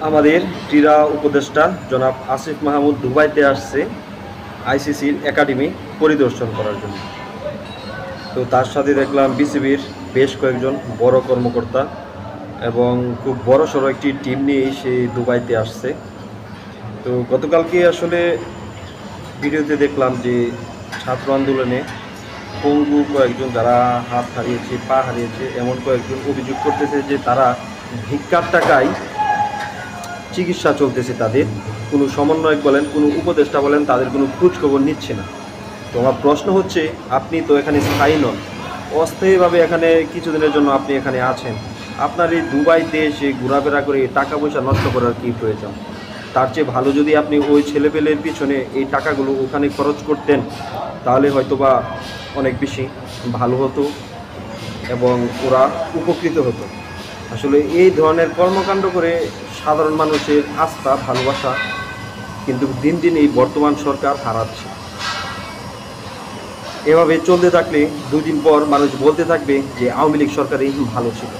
আমাদের ক্রীড়া উপদেষ্টা জনাব আসিফ মাহমুদ দুবাইতে আসছে আইসিসির একাডেমি পরিদর্শন করার জন্য। তো তার সাথে দেখলাম বিসিবির বেশ কয়েকজন বড় কর্মকর্তা এবং খুব বড় সড়ো একটি টিম নিয়েই সে দুবাইতে আসছে। তো গতকালকে আসলে ভিডিওতে দেখলাম যে ছাত্র আন্দোলনে পঙ্গু কয়েকজন যারা হাত হারিয়েছে, পা হারিয়েছে, এমন কয়েকজন অভিযোগ করতেছে যে তারা ভিক্ষার টাকায় চিকিৎসা চলতেছে তাদের। কোনো সমন্বয়ক বলেন, কোনো উপদেষ্টা বলেন, তাদের কোনো খোঁজখবর নিচ্ছে না। তো আমার প্রশ্ন হচ্ছে, আপনি তো এখানে স্থায়ী নন, অস্থায়ীভাবে এখানে কিছুদিনের জন্য আপনি এখানে আছেন, আপনার এই দুবাইতে এসে ঘোরাফেরা করে টাকা পয়সা নষ্ট করার কী প্রয়োজন? তার চেয়ে ভালো যদি আপনি ওই ছেলেপেলের পিছনে এই টাকাগুলো ওখানে খরচ করতেন, তাহলে হয়তোবা অনেক বেশি ভালো হতো এবং ওরা উপকৃত হতো। আসলে এই ধরনের কর্মকাণ্ড করে সাধারণ মানুষের আস্থা, ভালোবাসা কিন্তু দিন দিন এই বর্তমান সরকার হারাচ্ছে। এভাবে চলতে থাকলে দুদিন পর মানুষ বলতে থাকবে যে আওয়ামী লীগ সরকারই ভালো ছিল।